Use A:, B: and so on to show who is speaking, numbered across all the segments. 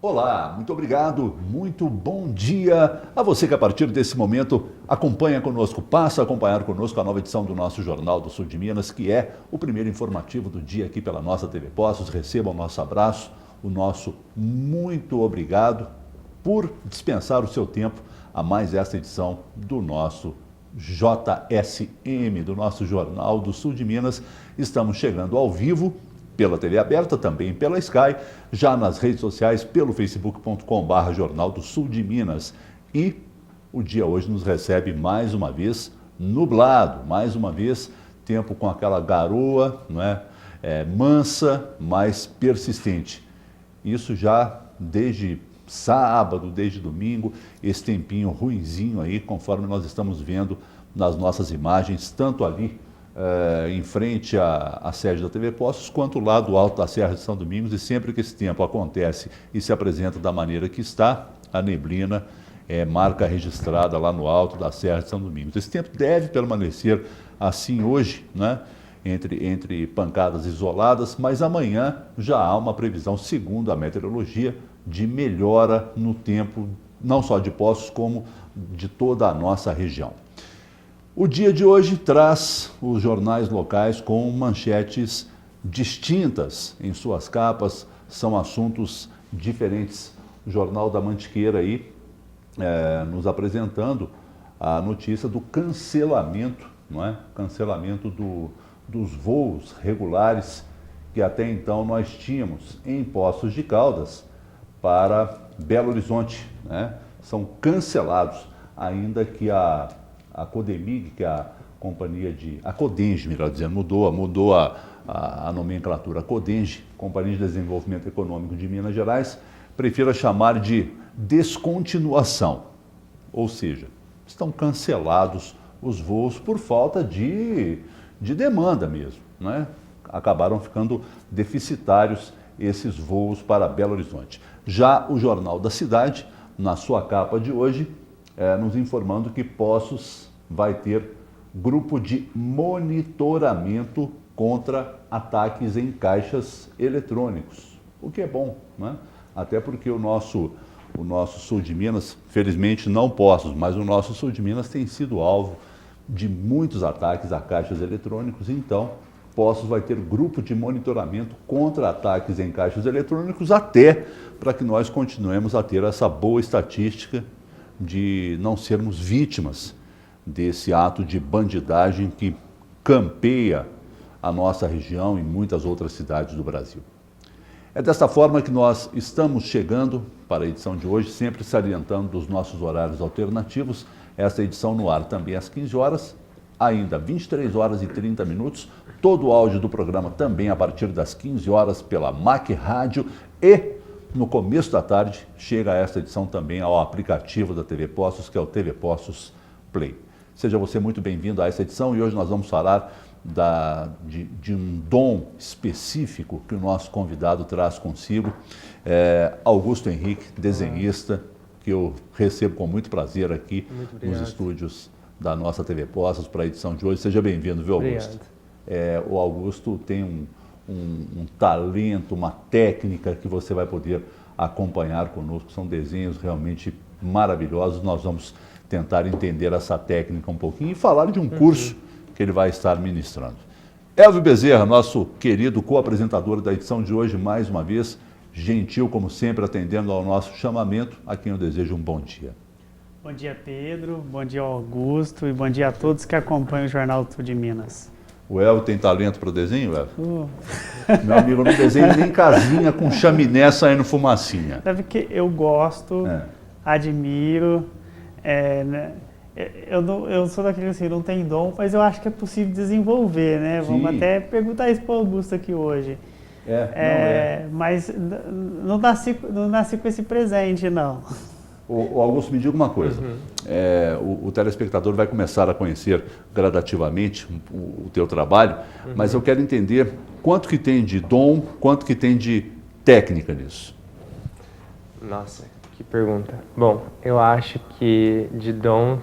A: Olá, muito obrigado, muito bom dia a você que a partir desse momento acompanha conosco, passa a acompanhar conosco a nova edição do nosso Jornal do Sul de Minas, que é o primeiro informativo do dia aqui pela nossa TV Poços. Receba o nosso abraço, o nosso muito obrigado por dispensar o seu tempo a mais esta edição do nosso JSM, do nosso Jornal do Sul de Minas. Estamos chegando ao vivo pela TV aberta, também pela Sky, já nas redes sociais, pelo facebook.com/Jornal do Sul de Minas. E o dia hoje nos recebe mais uma vez nublado, mais uma vez tempo com aquela garoa, não é? Mansa, mas persistente. Isso já desde sábado, desde domingo, esse tempinho ruinzinho aí, conforme nós estamos vendo nas nossas imagens, tanto ali em frente à sede da TV Poços, quanto lá do alto da Serra de São Domingos. E sempre que esse tempo acontece e se apresenta da maneira que está, a neblina é marca registrada lá no alto da Serra de São Domingos. Esse tempo deve permanecer assim hoje, né? Entre pancadas isoladas, mas amanhã já há uma previsão, segundo a meteorologia, de melhora no tempo, não só de Poços, como de toda a nossa região. O dia de hoje traz os jornais locais com manchetes distintas em suas capas, são assuntos diferentes. O Jornal da Mantiqueira aí nos apresentando a notícia do cancelamento, não é? Cancelamento dos voos regulares que até então nós tínhamos em Poços de Caldas para Belo Horizonte, né? São cancelados, ainda que a Codemig, que é a companhia a Codenge, melhor dizendo, mudou a nomenclatura. A Codenge, Companhia de Desenvolvimento Econômico de Minas Gerais, prefira chamar de descontinuação. Ou seja, estão cancelados os voos por falta de demanda mesmo, né? Acabaram ficando deficitários esses voos para Belo Horizonte. Já o Jornal da Cidade, na sua capa de hoje, nos informando que Poços vai ter grupo de monitoramento contra ataques em caixas eletrônicos, o que é bom, né? Até porque o nosso sul de Minas, felizmente não Poços, mas o nosso sul de Minas tem sido alvo de muitos ataques a caixas eletrônicos. Então Poços vai ter grupo de monitoramento contra ataques em caixas eletrônicos, até para que nós continuemos a ter essa boa estatística de não sermos vítimas desse ato de bandidagem que campeia a nossa região e muitas outras cidades do Brasil. É desta forma que nós estamos chegando para a edição de hoje, sempre salientando dos nossos horários alternativos. Esta edição no ar também às 15 horas, ainda 23 horas e 30 minutos. Todo o áudio do programa também a partir das 15 horas pela MAC Rádio, e no começo da tarde chega esta edição também ao aplicativo da TV Poços, que é o TV Poços Play. Seja você muito bem-vindo a essa edição, e hoje nós vamos falar de um dom específico que o nosso convidado traz consigo, Augusto Henrique, desenhista, que eu recebo com muito prazer aqui nos estúdios da nossa TV Poços para a edição de hoje. Seja bem-vindo, viu, Augusto? O Augusto tem um talento, uma técnica que você vai poder acompanhar conosco. São desenhos realmente maravilhosos. Nós vamos tentar entender essa técnica um pouquinho e falar de um curso que ele vai estar ministrando. Elvio Bezerra, nosso querido co-apresentador da edição de hoje, mais uma vez, gentil como sempre, atendendo ao nosso chamamento, a quem eu desejo um bom dia.
B: Bom dia, Pedro, bom dia, Augusto, e bom dia a todos que acompanham o Jornal do Sul de Minas.
A: O Elvio tem talento para desenho, Elvio? Meu amigo, não desenha nem casinha com chaminé saindo fumacinha.
B: Sabe que eu gosto, admiro, né? Eu sou daquele assim, não tem dom, mas eu acho que é possível desenvolver, né?
A: Sim.
B: Vamos até perguntar isso para o Augusto aqui hoje. Mas não nasci com esse presente, não.
A: O Augusto, me diga uma coisa, o telespectador vai começar a conhecer gradativamente o teu trabalho, mas eu quero entender quanto que tem de dom, quanto que tem de técnica nisso.
C: Nossa, que pergunta. Bom, eu acho que de dom,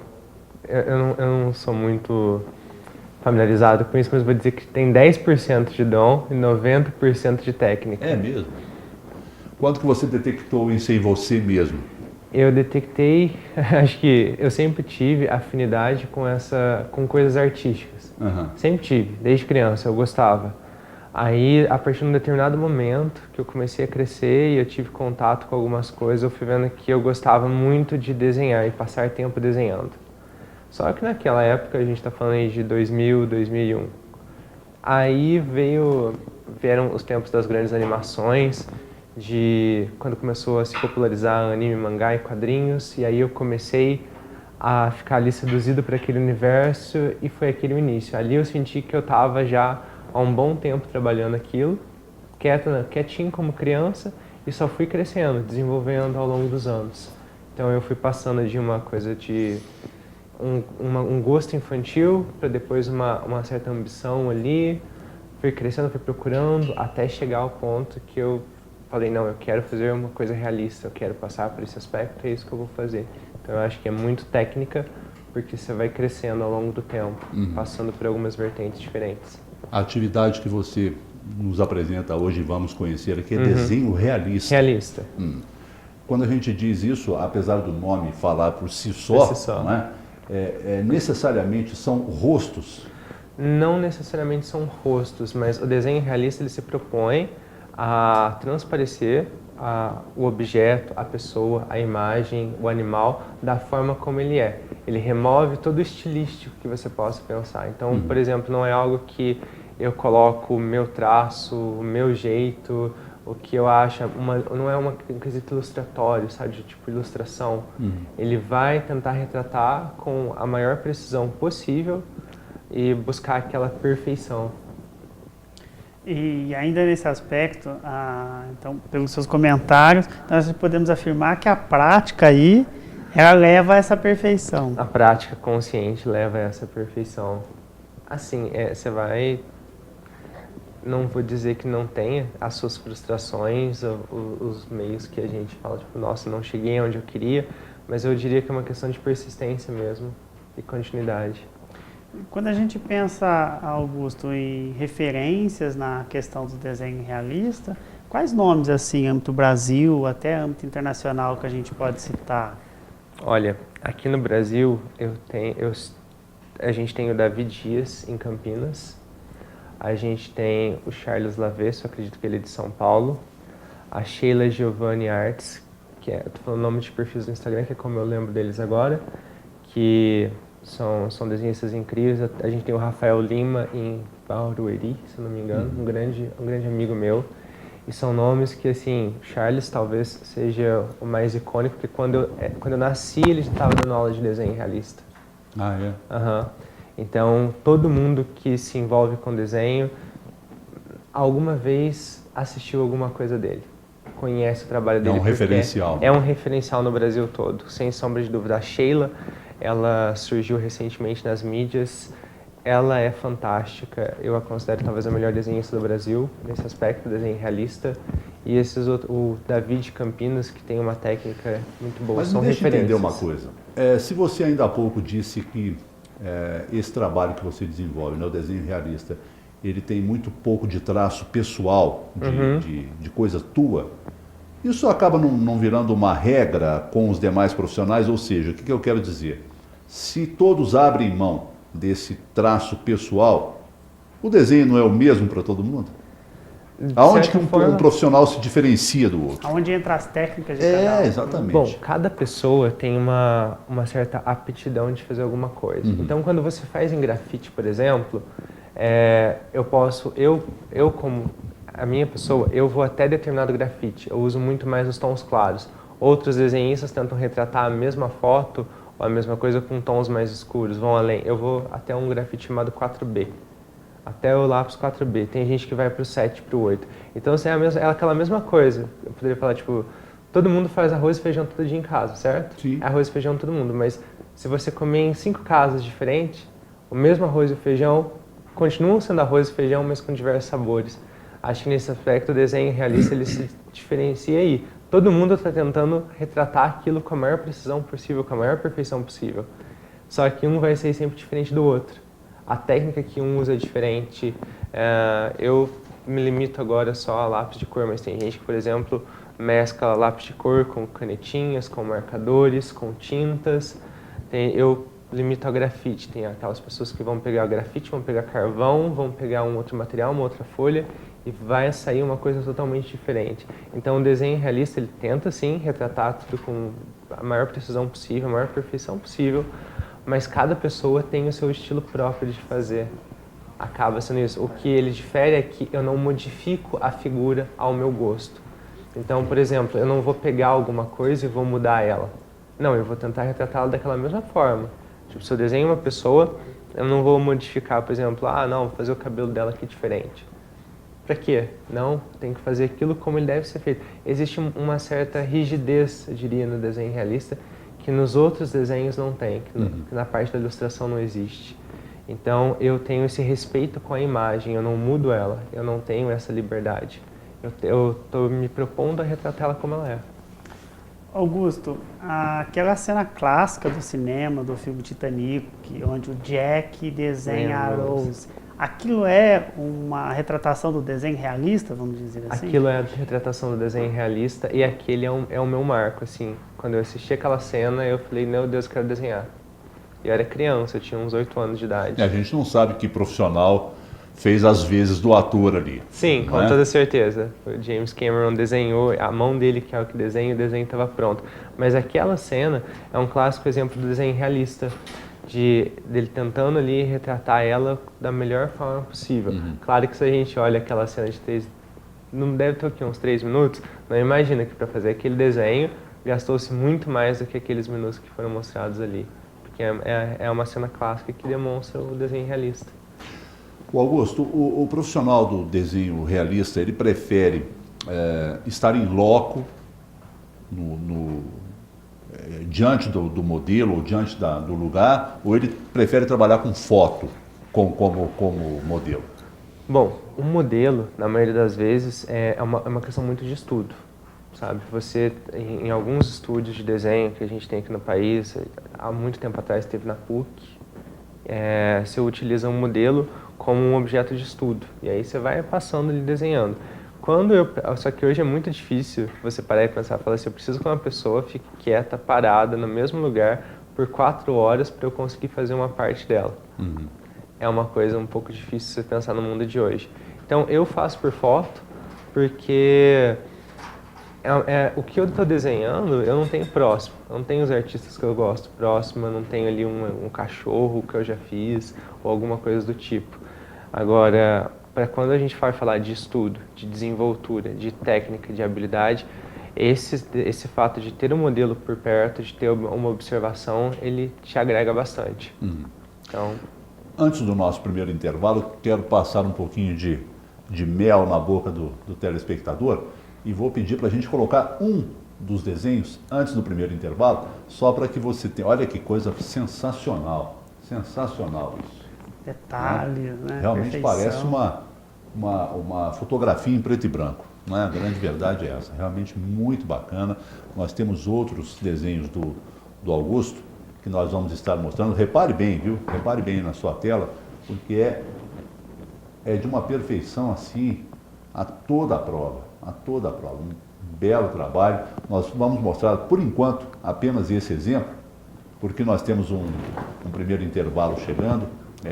C: eu não sou muito familiarizado com isso, mas vou dizer que tem 10% de dom e 90% de técnica.
A: É mesmo? Quando que você detectou isso em você mesmo?
C: Eu detectei, acho que eu sempre tive afinidade com coisas artísticas. Sempre tive, desde criança, eu gostava. Aí, a partir de um determinado momento que eu comecei a crescer e eu tive contato com algumas coisas, eu fui vendo que eu gostava muito de desenhar e passar tempo desenhando. Só que naquela época, a gente está falando aí de 2000, 2001. Aí vieram os tempos das grandes animações, de quando começou a se popularizar anime, mangá e quadrinhos, e aí eu comecei a ficar ali seduzido por aquele universo e foi aquele o início. Ali eu senti que eu estava já há um bom tempo trabalhando aquilo, quietinho como criança, e só fui crescendo, desenvolvendo ao longo dos anos. Então eu fui passando de uma coisa de um gosto infantil para depois uma certa ambição ali, fui crescendo, fui procurando, até chegar ao ponto que eu falei, não, eu quero fazer uma coisa realista, eu quero passar por esse aspecto, é isso que eu vou fazer. Então eu acho que é muito técnica, porque você vai crescendo ao longo do tempo, passando por algumas vertentes diferentes.
A: A atividade que você nos apresenta hoje, vamos conhecer aqui, é desenho realista.
C: Realista.
A: Quando a gente diz isso, apesar do nome falar por si só, não é? Necessariamente são rostos?
C: Não necessariamente são rostos, mas o desenho realista ele se propõe a transparecer o objeto, a pessoa, a imagem, o animal, da forma como ele é. Ele remove todo o estilístico que você possa pensar. Então, por exemplo, não é algo que eu coloco o meu traço, o meu jeito, o que eu acho, não é um quesito ilustratório, sabe, de tipo ilustração. Ele vai tentar retratar com a maior precisão possível e buscar aquela perfeição.
B: E ainda nesse aspecto, então, pelos seus comentários, nós podemos afirmar que a prática aí, ela leva a essa perfeição.
C: A prática consciente leva a essa perfeição. Assim, você vai... Não vou dizer que não tenha as suas frustrações, os meios que a gente fala, tipo, nossa, não cheguei onde eu queria, mas eu diria que é uma questão de persistência mesmo e continuidade.
B: Quando a gente pensa, Augusto, em referências na questão do desenho realista, quais nomes, assim, âmbito Brasil, até âmbito internacional, que a gente pode citar?
C: Olha, aqui no Brasil, a gente tem o David Dias, em Campinas, a gente tem o Charles Lavesso, acredito que ele é de São Paulo, a Sheila Giovanni Arts, que tô falando o nome de perfis do Instagram, que é como eu lembro deles agora, que são desenhistas incríveis. A gente tem o Rafael Lima em Barueri, se não me engano, um grande amigo meu. E são nomes que, assim, Charles talvez seja o mais icônico, porque quando eu nasci ele já estava dando aula de desenho realista.
A: Ah, é?
C: Então, todo mundo que se envolve com desenho, alguma vez assistiu alguma coisa dele. Conhece o trabalho dele.
A: É um referencial.
C: É um referencial no Brasil todo, sem sombra de dúvida. A Sheila, ela surgiu recentemente nas mídias, ela é fantástica, eu a considero talvez a melhor desenhista do Brasil, nesse aspecto, desenho realista. E o David Campinas, que tem uma técnica muito boa,
A: mas
C: são referências.
A: Mas deixa eu entender uma coisa. Se você ainda há pouco disse que esse trabalho que você desenvolve, né, o desenho realista, ele tem muito pouco de traço pessoal, de coisa tua, isso acaba não virando uma regra com os demais profissionais? Ou seja, o que eu quero dizer? Se todos abrem mão desse traço pessoal, o desenho não é o mesmo para todo mundo? Aonde que um profissional se diferencia do outro?
B: Aonde entra as técnicas de cada um?
A: Exatamente.
C: Bom, cada pessoa tem uma certa aptidão de fazer alguma coisa. Então, quando você faz em grafite, por exemplo, eu como a minha pessoa, eu vou até determinado grafite, eu uso muito mais os tons claros. Outros desenhistas tentam retratar a mesma foto ou a mesma coisa com tons mais escuros, vão além. Eu vou até um grafite chamado 4B, até o lápis 4B. Tem gente que vai para o 7, para o 8. Então, assim, é aquela mesma coisa. Eu poderia falar, tipo, todo mundo faz arroz e feijão todo dia em casa, certo?
A: Sim.
C: Arroz e feijão todo mundo, mas se você comer em 5 casas diferentes, o mesmo arroz e feijão continuam sendo arroz e feijão, mas com diversos sabores. Acho que nesse aspecto o desenho realista ele se diferencia aí. Todo mundo está tentando retratar aquilo com a maior precisão possível, com a maior perfeição possível. Só que um vai ser sempre diferente do outro. A técnica que um usa é diferente. Eu me limito agora só a lápis de cor, mas tem gente que, por exemplo, mescla lápis de cor com canetinhas, com marcadores, com tintas. Eu limito ao grafite. Tem aquelas pessoas que vão pegar o grafite, vão pegar carvão, vão pegar um outro material, uma outra folha e vai sair uma coisa totalmente diferente. Então o desenho realista ele tenta sim retratar tudo com a maior precisão possível, a maior perfeição possível, mas cada pessoa tem o seu estilo próprio de fazer. Acaba sendo isso. O que ele difere é que eu não modifico a figura ao meu gosto. Então, por exemplo, eu não vou pegar alguma coisa e vou mudar ela. Não, eu vou tentar retratá-la daquela mesma forma. Tipo, se eu desenho uma pessoa, eu não vou modificar, por exemplo, não, vou fazer o cabelo dela aqui diferente. Pra quê? Não, tem que fazer aquilo como ele deve ser feito. Existe uma certa rigidez, eu diria, no desenho realista, que nos outros desenhos não tem, que na parte da ilustração não existe. Então, eu tenho esse respeito com a imagem, eu não mudo ela, eu não tenho essa liberdade. Eu estou me propondo a retratar ela como ela é.
B: Augusto, aquela cena clássica do cinema, do filme Titanic, onde o Jack desenha a Rose, aquilo é uma retratação do desenho realista, vamos dizer assim?
C: Aquilo é a retratação do desenho realista e aquele é o meu marco, assim. Quando eu assisti aquela cena, eu falei, meu Deus, eu quero desenhar. Eu era criança, eu tinha uns 8 anos de idade.
A: A gente não sabe que profissional fez as vezes do ator ali.
C: Sim, com toda certeza. O James Cameron desenhou, a mão dele que é o que desenha, o desenho estava pronto. Mas aquela cena é um clássico exemplo do desenho realista, dele tentando ali retratar ela da melhor forma possível. Claro que se a gente olha aquela cena de 3, não deve ter o quê, uns 3 minutos, não imagina que para fazer aquele desenho gastou-se muito mais do que aqueles minutos que foram mostrados ali. Porque é uma cena clássica que demonstra o desenho realista.
A: O Augusto, o profissional do desenho realista, ele prefere estar em loco, diante do modelo ou diante do lugar, ou ele prefere trabalhar com foto como modelo?
C: Bom, o modelo, na maioria das vezes, é uma questão muito de estudo, sabe? Você, em alguns estúdios de desenho que a gente tem aqui no país, há muito tempo atrás esteve na PUC, você utiliza um modelo como um objeto de estudo, e aí você vai passando ali desenhando. Só que hoje é muito difícil você parar e pensar, falar assim, eu preciso que uma pessoa fique quieta, parada, no mesmo lugar, por 4 horas para eu conseguir fazer uma parte dela. É uma coisa um pouco difícil você pensar no mundo de hoje. Então eu faço por foto, porque o que eu estou desenhando eu não tenho próximo, eu não tenho os artistas que eu gosto próximo, eu não tenho ali um cachorro que eu já fiz, ou alguma coisa do tipo. Agora, para quando a gente vai falar de estudo, de desenvoltura, de técnica, de habilidade, esse fato de ter um modelo por perto, de ter uma observação, ele te agrega bastante. Então,
A: antes do nosso primeiro intervalo, quero passar um pouquinho de mel na boca do telespectador e vou pedir para a gente colocar um dos desenhos antes do primeiro intervalo, só para que você tenha... Olha que coisa sensacional, sensacional isso.
B: Detalhes, né?
A: Realmente
B: Perfeição.
A: parece uma fotografia em preto e branco, né? A grande verdade é essa, realmente muito bacana. Nós temos outros desenhos do Augusto que nós vamos estar mostrando. Repare bem, viu? Repare bem na sua tela, porque é de uma perfeição assim a toda a prova, um belo trabalho. Nós vamos mostrar, por enquanto, apenas esse exemplo, porque nós temos um primeiro intervalo chegando,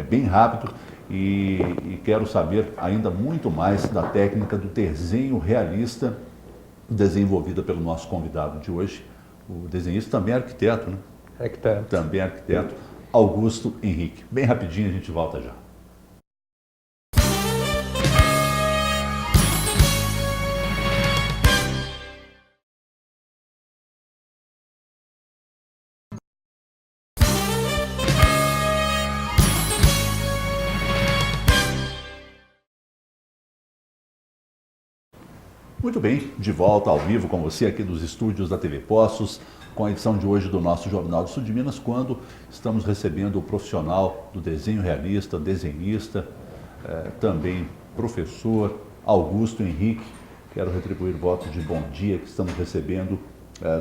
A: bem rápido, e quero saber ainda muito mais da técnica do desenho realista desenvolvida pelo nosso convidado de hoje, o desenhista também é arquiteto, né?
C: Arquiteto.
A: Também arquiteto, Augusto Henrique. Bem rapidinho, a gente volta já. Muito bem, de volta ao vivo com você aqui dos estúdios da TV Poços, com a edição de hoje do nosso Jornal do Sul de Minas, quando estamos recebendo o profissional do desenho realista, desenhista, também professor Augusto Henrique. Quero retribuir o voto de bom dia que estamos recebendo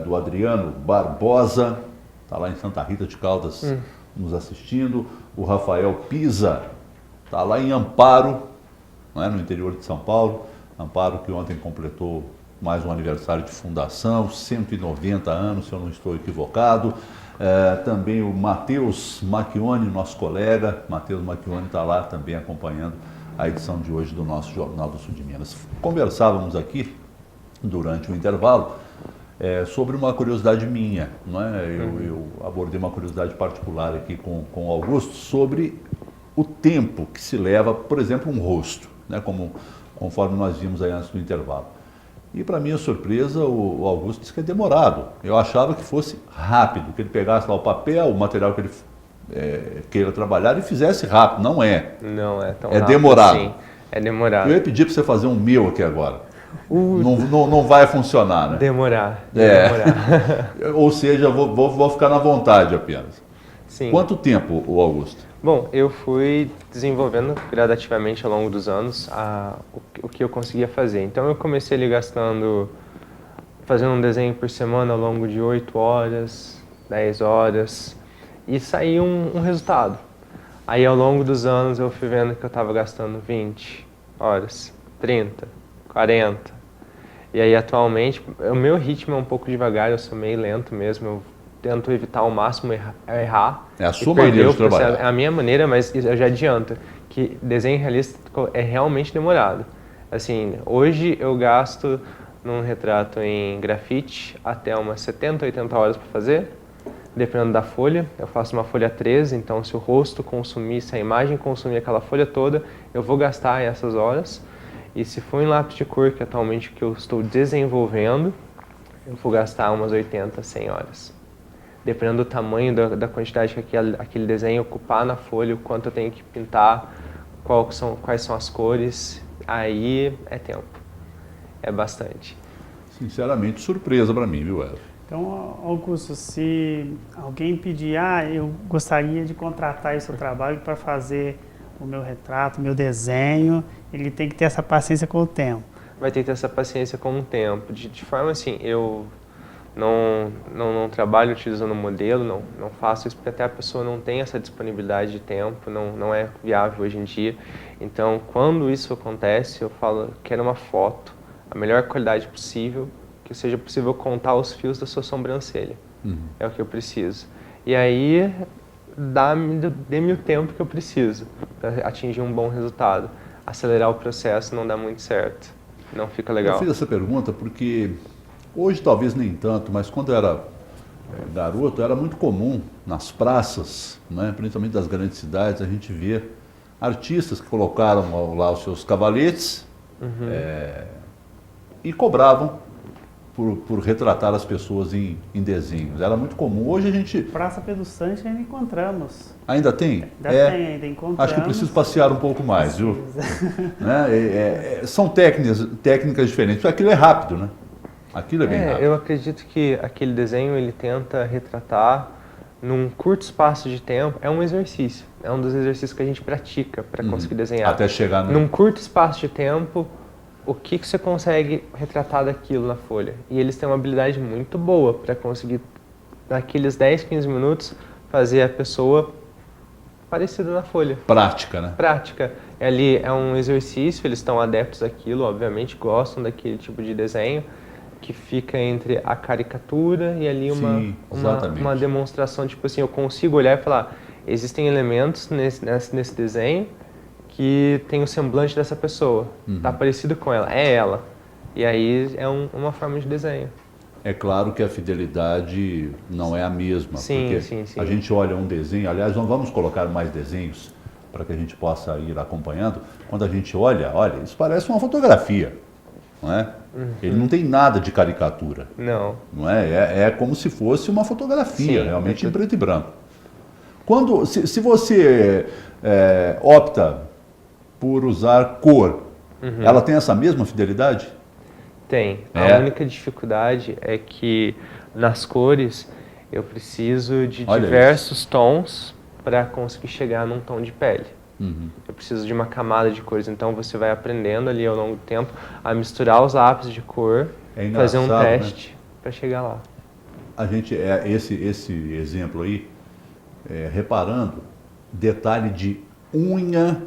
A: do Adriano Barbosa, está lá em Santa Rita de Caldas nos assistindo, o Rafael Pisa, está lá em Amparo, não é, no interior de São Paulo, Amparo que ontem completou mais um aniversário de fundação, 190 anos, se eu não estou equivocado. Também o Matheus Macchione, nosso colega, Matheus Macchione está lá também acompanhando a edição de hoje do nosso Jornal do Sul de Minas. Conversávamos aqui, durante o intervalo, sobre uma curiosidade minha, não é? Eu abordei uma curiosidade particular aqui com o Augusto sobre o tempo que se leva, por exemplo, um rosto, né? Conforme nós vimos aí antes do intervalo. E para minha surpresa, o Augusto disse que é demorado. Eu achava que fosse rápido, que ele pegasse lá o papel, o material que ele queira trabalhar e fizesse rápido. Não é.
C: Não é tão
A: rápido.
C: É
A: demorado.
C: Sim, é demorado.
A: Eu ia pedir para você fazer um meu aqui agora. Não vai funcionar, né?
C: Demorar.
A: Ou seja, vou ficar na vontade apenas.
C: Sim.
A: Quanto tempo, o Augusto?
C: Bom, eu fui desenvolvendo gradativamente ao longo dos anos o que eu conseguia fazer. Então eu comecei ali fazendo um desenho por semana ao longo de 8 horas, 10 horas, e saía um resultado. Aí ao longo dos anos eu fui vendo que eu estava gastando 20 horas, 30, 40. E aí atualmente o meu ritmo é um pouco devagar, eu sou meio lento mesmo, eu tento evitar ao máximo errar.
A: É a sua maneira de trabalhar.
C: É a minha maneira, mas eu já adianto que desenho realístico é realmente demorado. Assim, hoje eu gasto num retrato em grafite até umas 70, 80 horas para fazer, dependendo da folha. Eu faço uma folha 13, então se o rosto consumir, se a imagem consumir aquela folha toda, eu vou gastar essas horas. E se for em lápis de cor, que atualmente que eu estou desenvolvendo, eu vou gastar umas 80, 100 horas. Dependendo do tamanho, da quantidade que aquele desenho ocupar na folha, o quanto eu tenho que pintar, quais são as cores, aí é tempo. É bastante.
A: Sinceramente, surpresa para mim, viu, Eva?
B: Então, Augusto, se alguém pedir, eu gostaria de contratar esse seu trabalho para fazer o meu retrato, o meu desenho, ele tem que ter essa paciência com o tempo.
C: Vai ter que ter essa paciência com o tempo. De forma assim, eu não trabalho utilizando modelo, não faço isso porque até a pessoa não tem essa disponibilidade de tempo, não é viável hoje em dia. Então, quando isso acontece, eu falo, quero uma foto, a melhor qualidade possível, que seja possível contar os fios da sua sobrancelha. É o que eu preciso. E aí, dê-me o tempo que eu preciso para atingir um bom resultado. Acelerar o processo não dá muito certo, não fica legal.
A: Eu fiz essa pergunta porque hoje talvez nem tanto, mas quando eu era garoto era muito comum nas praças, né, principalmente das grandes cidades, a gente ver artistas que colocaram lá os seus cavaletes e cobravam por retratar as pessoas em desenhos. Era muito comum. Hoje a gente...
B: Praça Pedro Sanches ainda encontramos.
A: Ainda tem?
B: Ainda encontramos.
A: Acho que eu preciso passear um pouco mais, viu? Né? São técnicas diferentes. Aquilo é rápido, né? Aquilo é bem rápido.
C: Eu acredito que aquele desenho ele tenta retratar num curto espaço de tempo. É um exercício. É um dos exercícios que a gente pratica para conseguir desenhar.
A: Até chegar
C: num curto espaço de tempo, o que você consegue retratar daquilo na folha. E eles têm uma habilidade muito boa para conseguir, naqueles 10, 15 minutos, fazer a pessoa parecida na folha.
A: Prática, né?
C: Prática. Ali é um exercício, eles estão adeptos àquilo, obviamente, gostam daquele tipo de desenho, que fica entre a caricatura e ali uma demonstração, tipo assim, eu consigo olhar e falar, existem elementos nesse desenho que tem o semblante dessa pessoa, tá parecido com ela, é ela. E aí é uma forma de desenho.
A: É claro que a fidelidade não é a mesma, porque
C: sim.
A: a gente olha um desenho, aliás, nós vamos colocar mais desenhos para que a gente possa ir acompanhando. Quando a gente olha, isso parece uma fotografia, não é? Ele não tem nada de caricatura.
C: Não.
A: Não é? É como se fosse uma fotografia, realmente em preto e branco. Se você opta por usar cor, ela tem essa mesma fidelidade?
C: Tem. A única dificuldade é que nas cores eu preciso de diversos tons para conseguir chegar num tom de pele. Eu preciso de uma camada de cores, então você vai aprendendo ali ao longo do tempo a misturar os lápis de cor, fazer um teste para chegar lá.
A: A gente, esse exemplo aí, reparando, detalhe de unha,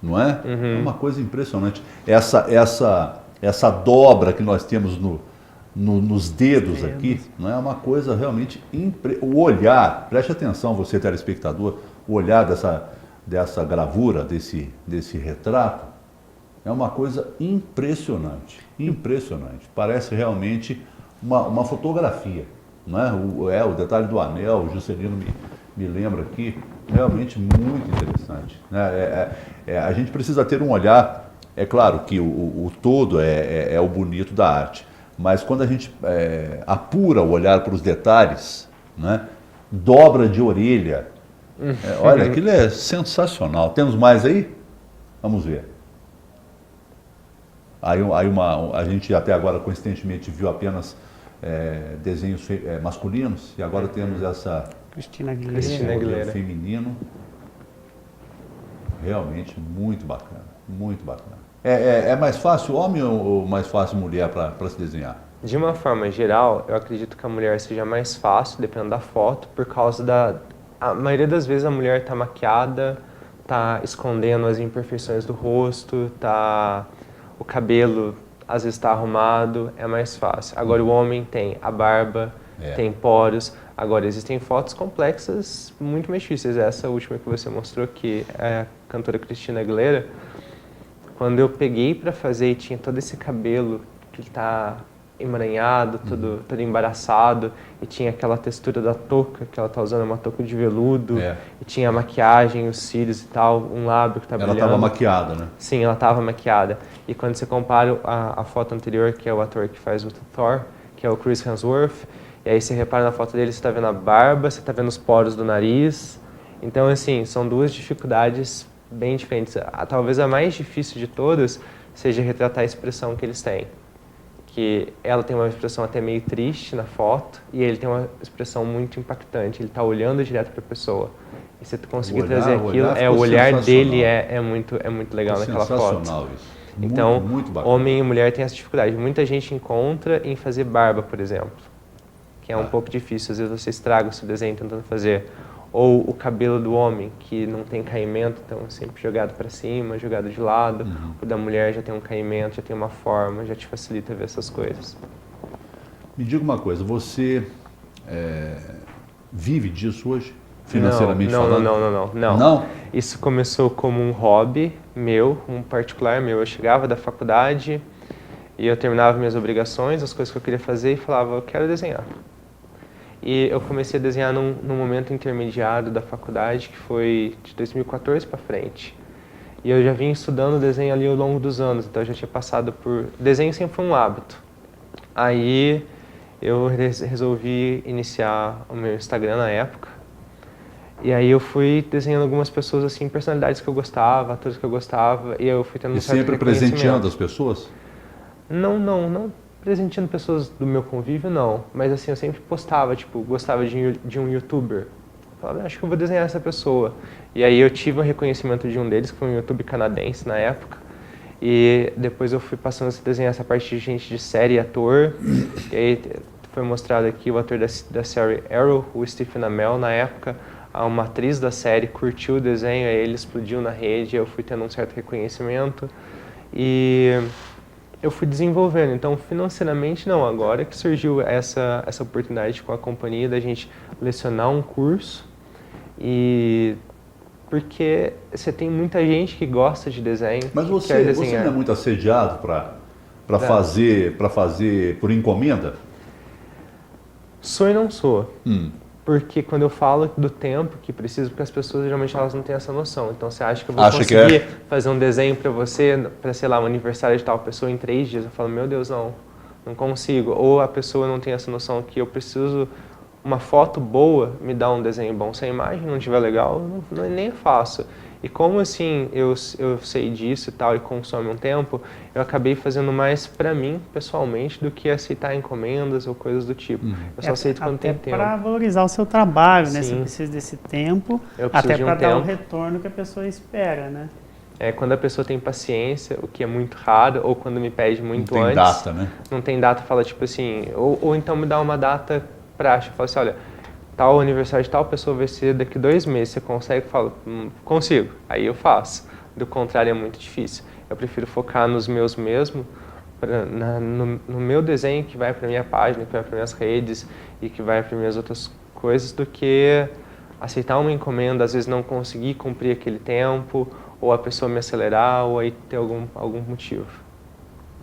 A: não é? É uma coisa impressionante. Essa essa dobra que nós temos nos dedos aqui, não é uma coisa realmente... O olhar, preste atenção você telespectador, o olhar dessa gravura, desse retrato, é uma coisa impressionante, impressionante. Parece realmente uma fotografia, não é? O detalhe do anel, o Juscelino me lembra aqui, realmente muito interessante. Né? A gente precisa ter um olhar, é claro que o todo é o bonito da arte, mas quando a gente apura o olhar para os detalhes, né? Dobra de orelha, olha, aquilo é sensacional. Temos mais aí? Vamos ver. A gente até agora, coincidentemente, viu apenas desenhos masculinos, e agora temos essa
B: Cristina Aguilera.
A: modelo feminino. Realmente muito bacana, muito bacana. É mais fácil homem ou mais fácil mulher para se desenhar?
C: De uma forma geral, eu acredito que a mulher seja mais fácil, dependendo da foto, por causa a maioria das vezes a mulher está maquiada, está escondendo as imperfeições do rosto, o cabelo às vezes está arrumado, é mais fácil. Agora o homem tem a barba, tem poros. Agora existem fotos complexas muito mais difíceis. Essa última que você mostrou, que é a cantora Cristina Aguilera, quando eu peguei para fazer e tinha todo esse cabelo que está emaranhado, todo embaraçado, e tinha aquela textura da touca, que ela tá usando uma touca de veludo, e tinha a maquiagem, os cílios e tal, um lábio que tá brilhando.
A: Ela estava maquiada, né?
C: Sim, ela estava maquiada. E quando você compara a foto anterior, que é o ator que faz o Thor, que é o Chris Hemsworth, e aí você repara na foto dele, você está vendo a barba, você está vendo os poros do nariz. Então, assim, são duas dificuldades bem diferentes. Talvez a mais difícil de todas seja retratar a expressão que eles têm. Que ela tem uma expressão até meio triste na foto e ele tem uma expressão muito impactante. Ele está olhando direto para a pessoa. E você conseguir trazer aquilo, o olhar dele é muito legal naquela foto.
A: Sensacional isso.
C: Então,
A: muito bacana.
C: Homem e mulher têm essa dificuldade. Muita gente encontra em fazer barba, por exemplo, que é um pouco difícil. Às vezes você estraga o seu desenho tentando fazer. Ou o cabelo do homem, que não tem caimento, então é sempre jogado para cima, jogado de lado. O da mulher já tem um caimento, já tem uma forma, já te facilita ver essas coisas.
A: Me diga uma coisa, você vive disso hoje, financeiramente falando?
C: Não. Isso começou como um hobby meu, um particular meu. Eu chegava da faculdade e eu terminava minhas obrigações, as coisas que eu queria fazer, e falava, eu quero desenhar. E eu comecei a desenhar num momento intermediário da faculdade, que foi de 2014 para frente. E eu já vim estudando desenho ali ao longo dos anos, então eu já tinha passado por... Desenho sempre foi um hábito. Aí eu resolvi iniciar o meu Instagram na época. E aí eu fui desenhando algumas pessoas, assim, personalidades que eu gostava, atores que eu gostava, e eu fui tendo um certo
A: sempre presenteando as pessoas?
C: Não presenteando pessoas do meu convívio, não. Mas assim, eu sempre postava, tipo, gostava de um youtuber. Eu falava, acho que eu vou desenhar essa pessoa. E aí eu tive um reconhecimento de um deles, que foi um youtuber canadense na época. E depois eu fui passando a desenhar essa parte de gente de série e ator. E aí foi mostrado aqui o ator da série Arrow, o Stephen Amell, na época. Uma atriz da série curtiu o desenho, aí ele explodiu na rede, eu fui tendo um certo reconhecimento. E eu fui desenvolvendo, então financeiramente não, agora que surgiu essa oportunidade com a companhia da gente lecionar um curso, e porque você tem muita gente que gosta de desenho.
A: Mas você não é muito assediado para fazer por encomenda?
C: Sou e não sou. Porque quando eu falo do tempo que preciso, porque as pessoas geralmente elas não têm essa noção. Então você acha que eu vou conseguir fazer um desenho para você, para sei lá, um aniversário de tal pessoa em 3 dias? Eu falo, meu Deus, não consigo. Ou a pessoa não tem essa noção que eu preciso, uma foto boa me dá um desenho bom. Se a imagem não estiver legal, eu nem faço. E como assim eu sei disso e tal e consome um tempo, eu acabei fazendo mais para mim, pessoalmente, do que aceitar encomendas ou coisas do tipo. Eu só aceito quando tem tempo.
B: Para valorizar o seu trabalho, né?
C: Sim.
B: Você precisa desse tempo,
C: Eu preciso
B: até
C: de um
B: para dar o
C: tempo.
B: retorno que a pessoa espera, né?
C: Quando a pessoa tem paciência, o que é muito raro, ou quando me pede muito
A: não tem
C: antes.
A: Data, né?
C: Não tem data, fala tipo assim, ou então me dá uma data prática, fala assim, olha, tal aniversário de tal pessoa vai ser daqui 2 meses, você consegue? Eu falo, consigo, aí eu faço. Do contrário, é muito difícil. Eu prefiro focar nos meus mesmo, no meu desenho que vai para minha página, que vai para minhas redes e que vai para minhas outras coisas, do que aceitar uma encomenda, às vezes não conseguir cumprir aquele tempo, ou a pessoa me acelerar, ou aí ter algum motivo,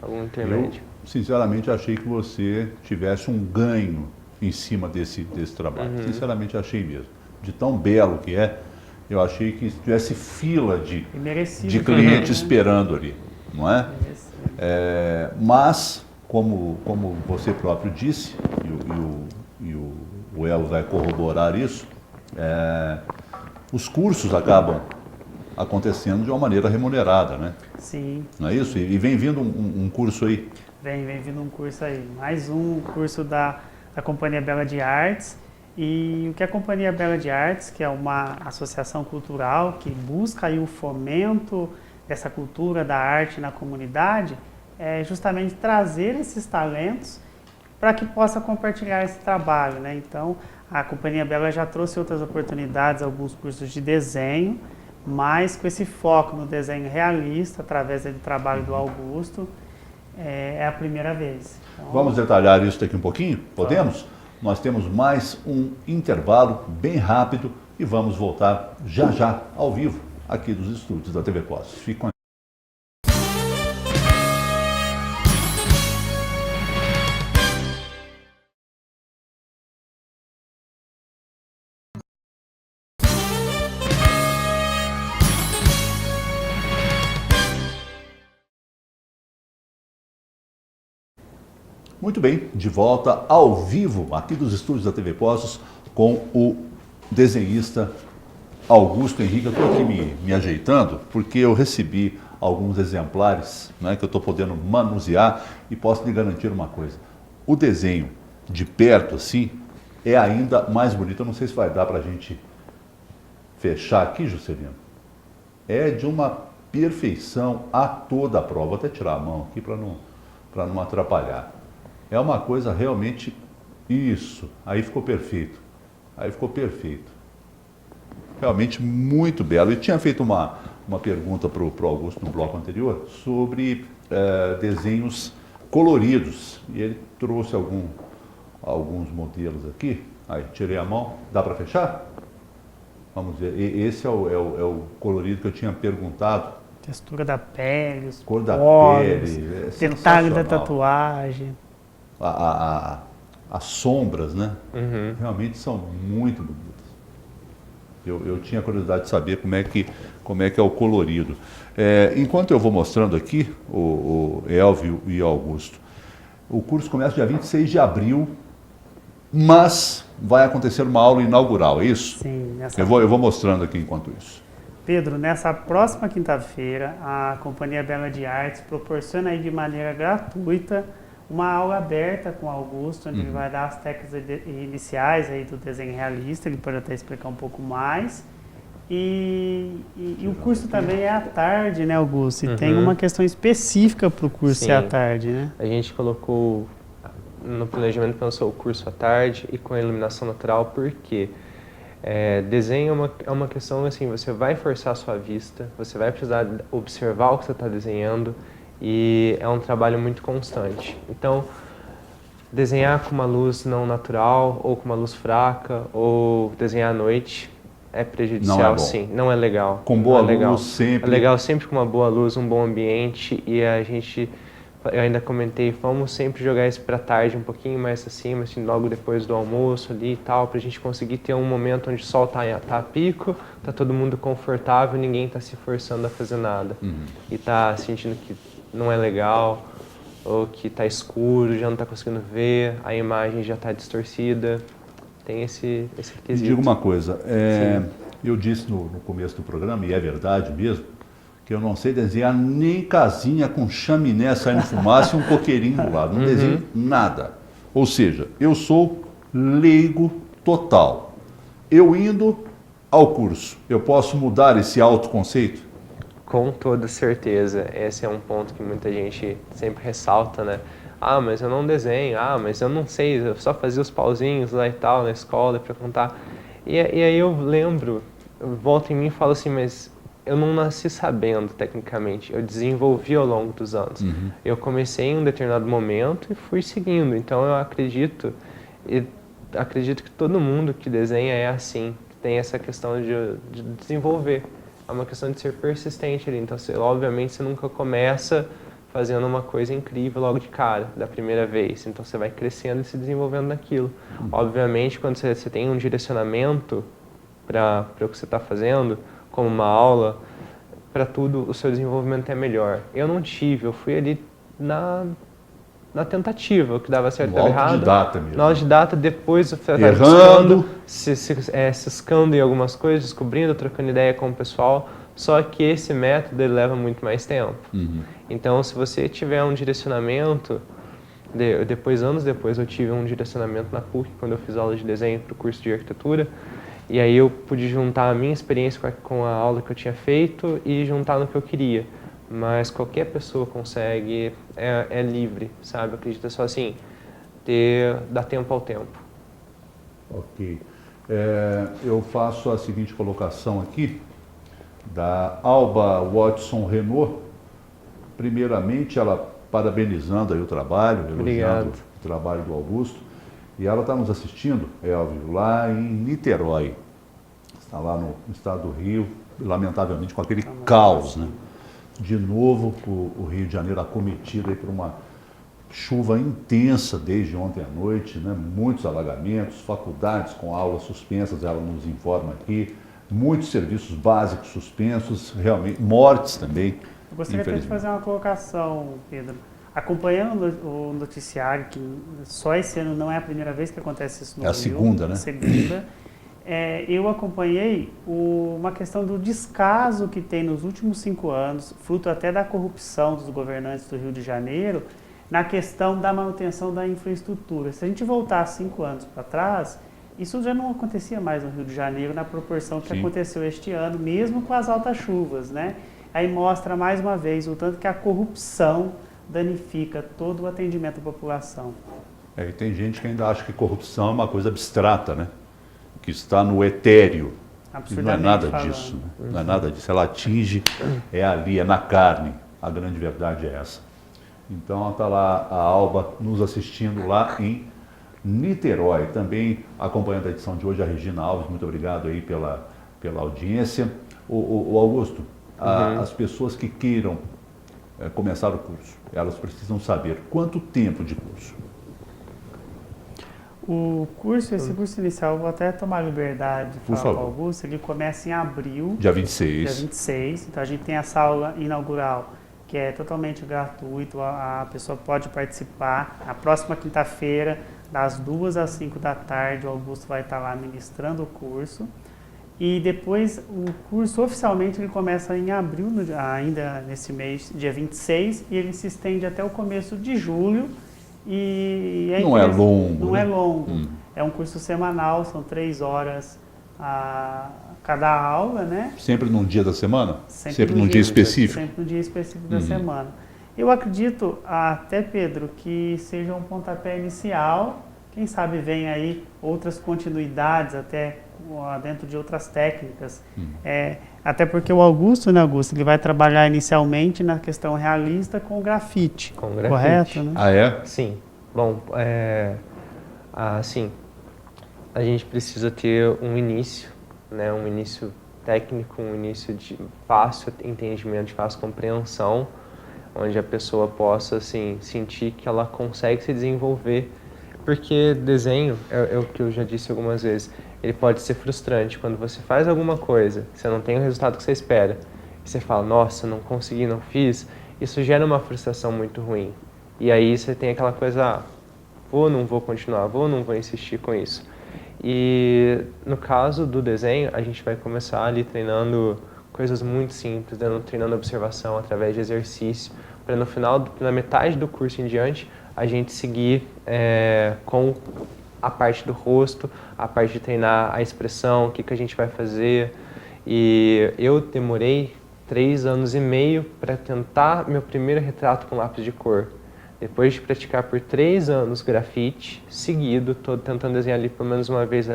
C: algum intermédio.
A: Eu, sinceramente, achei que você tivesse um ganho em cima desse trabalho. Sinceramente, achei mesmo. De tão belo que é, eu achei que tivesse fila de clientes esperando ali, não é? Mas, como você próprio disse, e o El vai corroborar isso, os cursos acabam acontecendo de uma maneira remunerada, né?
B: Sim.
A: Não é isso? E vem vindo um curso aí.
B: Vem vindo um curso aí. Mais um curso da Companhia Bela de Artes. E o que a Companhia Bela de Artes, que é uma associação cultural que busca aí o fomento dessa cultura da arte na comunidade, é justamente trazer esses talentos para que possa compartilhar esse trabalho, né? Então, a Companhia Bela já trouxe outras oportunidades, alguns cursos de desenho, mas com esse foco no desenho realista, através do trabalho do Augusto, é a primeira vez. Então,
A: vamos detalhar isso daqui um pouquinho? Podemos? Nós temos mais um intervalo bem rápido e vamos voltar já ao vivo aqui dos estúdios da TV Postos. Fiquem muito bem, de volta ao vivo, aqui dos estúdios da TV Postos, com o desenhista Augusto Henrique. Eu estou aqui me ajeitando, porque eu recebi alguns exemplares, né, que eu estou podendo manusear, e posso lhe garantir uma coisa. O desenho de perto, assim, é ainda mais bonito. Eu não sei se vai dar para a gente fechar aqui, Juscelino. É de uma perfeição a toda a prova. Vou até tirar a mão aqui para não atrapalhar. É uma coisa realmente, isso, aí ficou perfeito, realmente muito belo. Eu tinha feito uma pergunta para o Augusto no bloco anterior sobre desenhos coloridos, e ele trouxe alguns modelos aqui. Aí, tirei a mão, dá para fechar? Vamos ver, esse é o colorido que eu tinha perguntado.
B: Textura da pele, os
A: cor da
B: poros,
A: pele,
B: detalhe da tatuagem.
A: As sombras, né? Realmente são muito bonitas. Eu tinha curiosidade de saber como é que é o colorido. Enquanto eu vou mostrando aqui, o Elvio e o Augusto, o curso começa dia 26 de abril, mas vai acontecer uma aula inaugural, é isso?
B: Sim.
A: Eu vou mostrando aqui enquanto isso.
B: Pedro, nessa próxima quinta-feira, a Companhia Bela de Artes proporciona aí de maneira gratuita uma aula aberta com o Augusto, onde ele vai dar as técnicas iniciais aí do desenho realista, ele pode até explicar um pouco mais. E o curso também é à tarde, né, Augusto? E tem uma questão específica para o curso ser à tarde, né?
C: A gente colocou, no planejamento, pensou o curso à tarde e com a iluminação natural, porque desenho é uma questão assim, você vai forçar a sua vista, você vai precisar observar o que você está desenhando, e é um trabalho muito constante. Então, desenhar com uma luz não natural, ou com uma luz fraca, ou desenhar à noite é prejudicial, sim, não é legal.
A: Com boa luz sempre.
C: É legal sempre com uma boa luz, um bom ambiente, e eu ainda comentei, vamos sempre jogar isso para tarde, um pouquinho mais acima, assim, logo depois do almoço ali e tal, para a gente conseguir ter um momento onde o sol tá a pico, tá todo mundo confortável, ninguém tá se forçando a fazer nada. E tá sentindo que não é legal, ou que tá escuro, já não tá conseguindo ver, a imagem já tá distorcida. Tem esse quesito.
A: Me diga uma coisa, eu disse no começo do programa, e é verdade mesmo, que eu não sei desenhar nem casinha com chaminé saindo fumaça e um coqueirinho do lado. Não desenho nada. Ou seja, eu sou leigo total. Eu indo ao curso, eu posso mudar esse autoconceito?
C: Com toda certeza. Esse é um ponto que muita gente sempre ressalta, né? Ah, mas eu não desenho. Ah, mas eu não sei. Eu só fazia os pauzinhos lá e tal, na escola, para contar. E aí eu lembro, eu volto em mim e falo assim, mas eu não nasci sabendo tecnicamente, eu desenvolvi ao longo dos anos. Eu comecei em um determinado momento e fui seguindo, então eu acredito que todo mundo que desenha é assim, tem essa questão de desenvolver, é uma questão de ser persistente ali, então obviamente você nunca começa fazendo uma coisa incrível logo de cara, da primeira vez, então você vai crescendo e se desenvolvendo naquilo. Obviamente quando você tem um direcionamento para o que você está fazendo, como uma aula, para tudo o seu desenvolvimento é melhor. Eu não tive, eu fui ali na tentativa, o que dava certo dava errado.
A: Autodidata mesmo.
C: Na autodidata, depois eu estava
A: errando,
C: ciscando em algumas coisas, descobrindo, trocando ideia com o pessoal, só que esse método ele leva muito mais tempo. Então, se você tiver um direcionamento, anos depois eu tive um direcionamento na PUC, quando eu fiz aula de desenho para o curso de arquitetura, e aí eu pude juntar a minha experiência com a aula que eu tinha feito e juntar no que eu queria. Mas qualquer pessoa consegue, é livre, sabe? Eu acredito só assim, dar tempo ao tempo.
A: Ok. Eu faço a seguinte colocação aqui, da Alba Watson Renault. Primeiramente, ela parabenizando aí o trabalho, elogiando o trabalho do Augusto. E ela está nos assistindo, Elvio, lá em Niterói. Está lá no estado do Rio, lamentavelmente com aquele caos, né? De novo, o Rio de Janeiro acometido aí por uma chuva intensa desde ontem à noite, né? Muitos alagamentos, faculdades com aulas suspensas, ela nos informa aqui, muitos serviços básicos suspensos, realmente, mortes também.
B: Eu gostaria até de fazer uma colocação, Pedro. Acompanhando o noticiário, que só esse ano não é a primeira vez que acontece isso no Rio.
A: É a segunda, né?
B: Segunda. Eu acompanhei uma questão do descaso que tem nos últimos 5 anos, fruto até da corrupção dos governantes do Rio de Janeiro, na questão da manutenção da infraestrutura. Se a gente voltar 5 anos para trás, isso já não acontecia mais no Rio de Janeiro na proporção que aconteceu este ano, mesmo com as altas chuvas, né? Aí mostra mais uma vez o tanto que a corrupção danifica todo o atendimento à população.
A: E tem gente que ainda acha que corrupção é uma coisa abstrata, né? Que está no etéreo. E não é nada disso. Né? Não é nada disso. Ela atinge, é ali, é na carne. A grande verdade é essa. Então está lá a Alba nos assistindo lá em Niterói. Também acompanhando a edição de hoje, a Regina Alves. Muito obrigado aí pela audiência. O Augusto, as pessoas que queiram começar o curso, elas precisam saber quanto tempo de curso.
B: Esse curso inicial, vou até tomar a liberdade de falar para o Augusto, ele começa em abril.
A: Dia 26.
B: Dia 26. Então a gente tem essa aula inaugural, que é totalmente gratuito, a pessoa pode participar. Na próxima quinta-feira, das 2 às 5 da tarde, o Augusto vai estar lá ministrando o curso. E depois, o curso oficialmente ele começa em abril, ainda nesse mês, dia 26, e ele se estende até o começo de julho.
A: Não é longo.
B: Não é longo. É um curso semanal, são 3 horas a cada aula, né?
A: Sempre num dia da semana? Sempre num dia específico?
B: Sempre num dia específico da semana. Eu acredito até, Pedro, que seja um pontapé inicial. Quem sabe vem aí outras continuidades, até dentro de outras técnicas. Até porque o Augusto, né, Augusto, ele vai trabalhar inicialmente na questão realista com grafite.
C: Com grafite.
B: Correto, né?
A: Ah, é?
C: Sim. Bom, assim, a gente precisa ter um início, né, um início técnico, um início de fácil entendimento, de fácil compreensão, onde a pessoa possa, assim, sentir que ela consegue se desenvolver. Porque desenho, é o que eu já disse algumas vezes, ele pode ser frustrante. Quando você faz alguma coisa, você não tem o resultado que você espera, e você fala, nossa, não consegui, não fiz, isso gera uma frustração muito ruim. E aí você tem aquela coisa, vou, não vou continuar, vou, não vou insistir com isso. E no caso do desenho, a gente vai começar ali treinando coisas muito simples, treinando observação através de exercício, para no final, na metade do curso em diante, a gente seguir com a parte do rosto, a parte de treinar a expressão, o que a gente vai fazer. E eu demorei 3 anos e meio para tentar meu primeiro retrato com lápis de cor. Depois de praticar por 3 anos grafite seguido, tô tentando desenhar ali pelo menos uma vez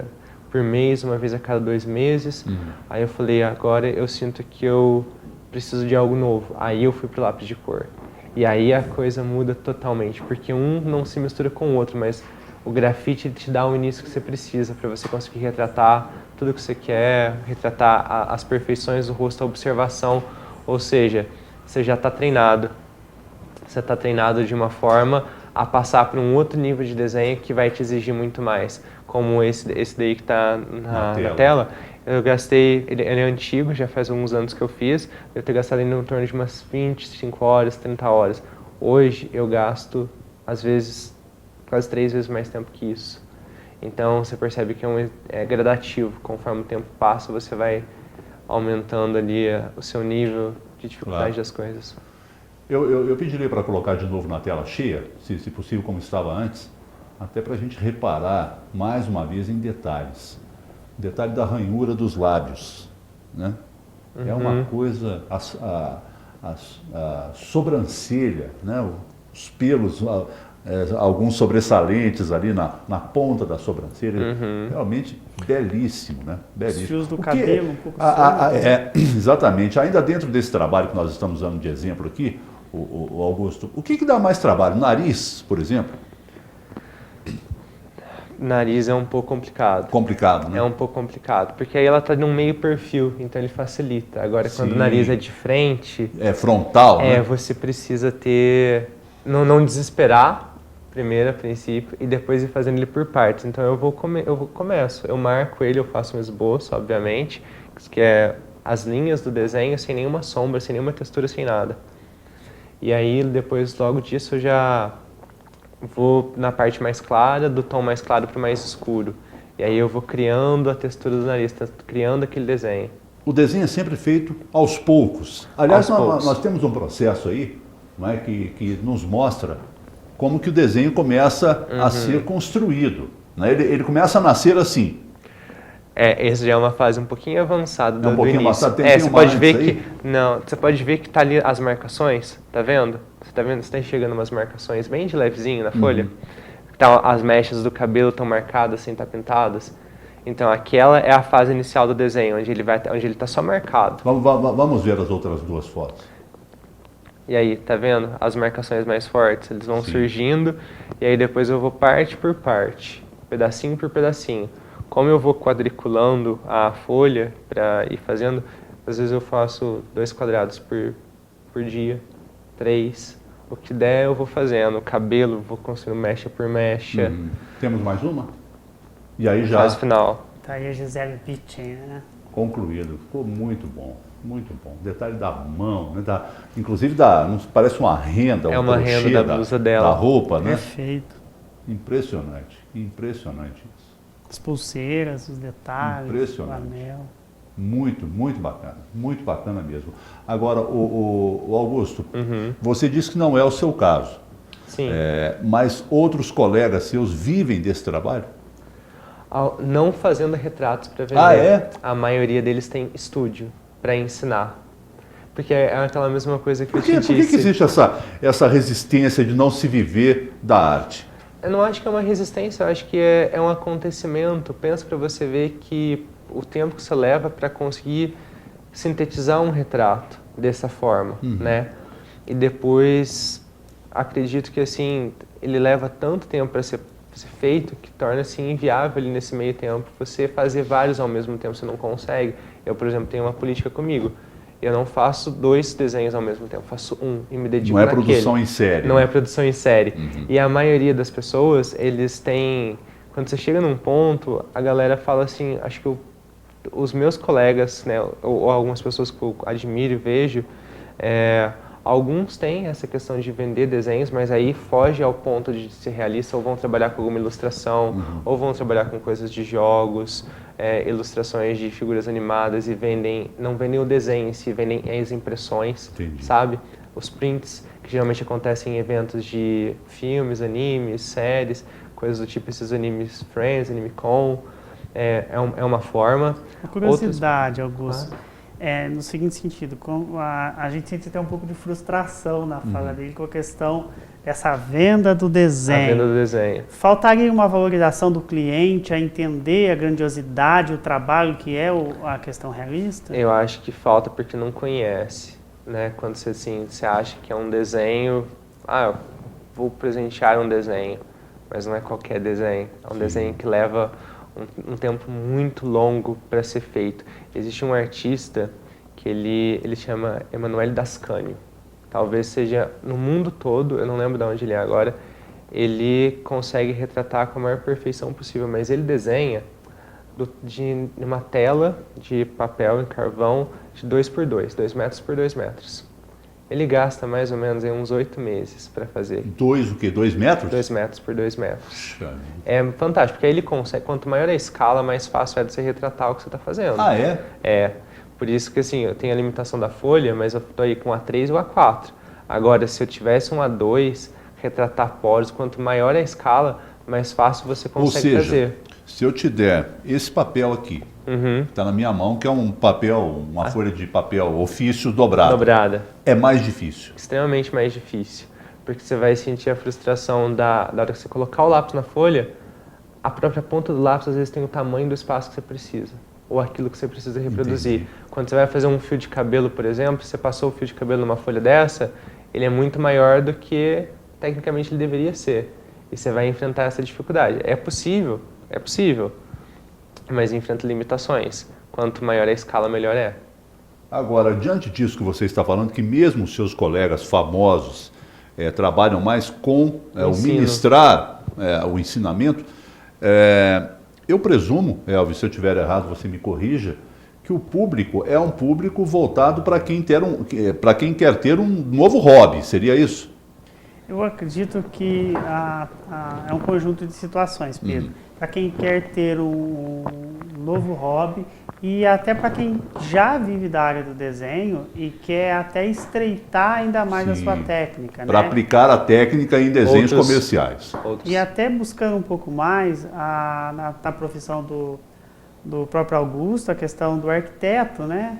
C: por mês, uma vez a cada 2 meses. Aí eu falei, agora eu sinto que eu preciso de algo novo. Aí eu fui pro lápis de cor. E aí a coisa muda totalmente, porque um não se mistura com o outro, mas o grafite te dá o início que você precisa para você conseguir retratar tudo que você quer, retratar as perfeições do rosto, a observação, ou seja, você já está treinado. Você está treinado de uma forma a passar para um outro nível de desenho que vai te exigir muito mais, como esse daí que está na tela. Eu gastei, ele é antigo, já faz alguns anos que eu fiz, eu tenho gastado em torno de umas 25 horas, 30 horas. Hoje eu gasto, às vezes, quase 3 vezes mais tempo que isso. Então você percebe que é gradativo, conforme o tempo passa você vai aumentando ali o seu nível de dificuldade das coisas.
A: Eu pediria para colocar de novo na tela cheia, se possível como estava antes, até para a gente reparar mais uma vez em detalhes. O detalhe da ranhura dos lábios, né? É uma coisa, a sobrancelha, né? Os pelos, alguns sobressalentes ali na ponta da sobrancelha, realmente belíssimo, né? Belíssimo.
B: Os fios do cabelo um pouco
A: exatamente. Ainda dentro desse trabalho que nós estamos dando de exemplo aqui, o Augusto, o que dá mais trabalho? Nariz, por exemplo?
C: Nariz é um pouco complicado.
A: Complicado, né?
C: É um pouco complicado, porque aí ela está num meio perfil, então ele facilita. Agora, quando o nariz é de frente...
A: É frontal, né?
C: Você precisa ter... Não desesperar, primeiro, a princípio, e depois ir fazendo ele por partes. Então eu começo, eu marco ele, eu faço um esboço, obviamente, que é as linhas do desenho sem nenhuma sombra, sem nenhuma textura, sem nada. E aí, depois, logo disso, eu já vou na parte mais clara, do tom mais claro para o mais escuro. E aí eu vou criando a textura do nariz, criando aquele desenho.
A: O desenho é sempre feito aos poucos. Aliás, nós temos um processo aí, não é, que nos mostra como que o desenho começa a ser construído. Né? Ele começa a nascer assim.
C: Essa já é uma fase um pouquinho avançada do início.
A: Avançado.
C: Você pode ver que você pode ver que tá ali as marcações, tá vendo? Você tá vendo? Você tá enxergando umas marcações bem de levezinho na folha. Então, as mechas do cabelo estão marcadas, assim, tá pintadas. Então, aquela é a fase inicial do desenho, onde ele tá só marcado.
A: Vamos ver as outras duas fotos.
C: E aí, tá vendo? As marcações mais fortes, eles vão surgindo, e aí depois eu vou parte por parte, pedacinho por pedacinho. Como eu vou quadriculando a folha para ir fazendo, às vezes eu faço 2 quadrados por dia, 3. O que der eu vou fazendo. O cabelo, vou construindo mecha por mecha.
A: Temos mais uma? E aí já...
C: Fase final.
B: Tá aí a Gisele Bündchen, né?
A: Concluído. Ficou muito bom. Muito bom. Detalhe da mão, né? Inclusive parece uma renda,
C: uma renda da blusa dela.
A: Da roupa, né?
B: Perfeito.
A: Impressionante. Impressionante isso.
B: As pulseiras, os detalhes,
A: impressionante.
B: o anel.
A: Muito bacana mesmo. Agora, o Augusto, você disse que não é o seu caso.
C: Sim.
A: Mas outros colegas seus vivem desse trabalho?
C: Não fazendo retratos para vender.
A: Ah, é?
C: A maioria deles tem estúdio para ensinar. Porque é aquela mesma coisa que eu te disse.
A: Por que existe essa resistência de não se viver da arte?
C: Eu não acho que é uma resistência, eu acho que é um acontecimento. Pensa para você ver que o tempo que você leva para conseguir sintetizar um retrato dessa forma, né? E depois, acredito que assim, ele leva tanto tempo para ser feito que torna-se inviável ali nesse meio tempo. Você fazer vários ao mesmo tempo, você não consegue. Eu, por exemplo, tenho uma política comigo. Eu não faço 2 desenhos ao mesmo tempo, faço um e me dedico naquele.
A: Não é produção em série.
C: Não é produção em série. E a maioria das pessoas, eles têm... Quando você chega num ponto, a galera fala assim, acho que os meus colegas, né, ou algumas pessoas que eu admiro e vejo, alguns têm essa questão de vender desenhos, mas aí foge ao ponto de ser realista, ou vão trabalhar com alguma ilustração, ou vão trabalhar com coisas de jogos, ilustrações de figuras animadas e não vendem o desenho em si, vendem as impressões, sabe? Os prints, que geralmente acontecem em eventos de filmes, animes, séries, coisas do tipo esses animes Friends, AnimeCon, é uma forma.
B: Uma curiosidade, Augusto. No seguinte sentido, a gente sente até um pouco de frustração na fala dele com a questão essa venda do desenho.
C: A venda do desenho.
B: Faltaria uma valorização do cliente a entender a grandiosidade, o trabalho que é a questão realista?
C: Eu acho que falta porque não conhece, né? Quando você, assim, você acha que é um desenho, eu vou presentear um desenho, mas não é qualquer desenho. É um desenho que leva um tempo muito longo para ser feito. Existe um artista que ele chama Emanuele Dascânio. Talvez seja no mundo todo, eu não lembro de onde ele é agora, ele consegue retratar com a maior perfeição possível, mas ele desenha de uma tela de papel em carvão de 2x2, 2 metros por 2 metros. Ele gasta mais ou menos uns 8 meses para fazer.
A: 2 o quê? 2 metros?
C: 2 metros por 2 metros. É fantástico, porque aí ele consegue, quanto maior a escala, mais fácil é de você retratar o que você está fazendo.
A: Ah, é?
C: É. Por isso que assim, eu tenho a limitação da folha, mas eu estou aí com A3 ou A4. Agora, se eu tivesse um A2, retratar poros, quanto maior a escala, mais fácil você consegue fazer.
A: Se eu te der esse papel aqui, está na minha mão, que é um papel, uma folha de papel ofício dobrada. É mais difícil.
C: Extremamente mais difícil. Porque você vai sentir a frustração da hora que você colocar o lápis na folha, a própria ponta do lápis às vezes tem o tamanho do espaço que você precisa. Ou aquilo que você precisa reproduzir.
A: Entendi.
C: Quando você vai fazer um fio de cabelo, por exemplo, você passou o fio de cabelo numa folha dessa, ele é muito maior do que tecnicamente ele deveria ser. E você vai enfrentar essa dificuldade. É possível, mas enfrenta limitações. Quanto maior a escala, melhor é.
A: Agora, diante disso que você está falando, que mesmo os seus colegas famosos trabalham mais com o ministrar, o ensinamento, eu presumo, Elvis, se eu estiver errado, você me corrija, que o público é um público voltado para quem quer ter um novo hobby, seria isso?
B: Eu acredito que é um conjunto de situações, Pedro. Para quem quer ter um novo hobby e até para quem já vive da área do desenho e quer até estreitar ainda mais a sua técnica.
A: Para aplicar a técnica em desenhos comerciais.
B: E até buscando um pouco mais na profissão do próprio Augusto, a questão do arquiteto, né?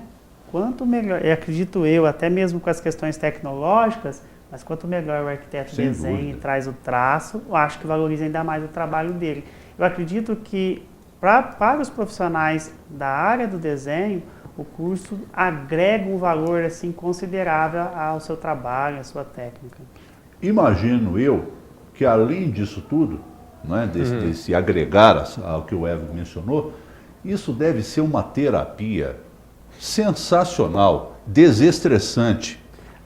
B: Quanto melhor, eu acredito até mesmo com as questões tecnológicas, mas quanto melhor o arquiteto desenha e traz o traço, eu acho que valoriza ainda mais o trabalho dele. Eu acredito que para os profissionais da área do desenho, o curso agrega um valor assim, considerável ao seu trabalho, à sua técnica.
A: Imagino eu que além disso tudo, né, desse agregar ao que o Everton mencionou, isso deve ser uma terapia sensacional, desestressante.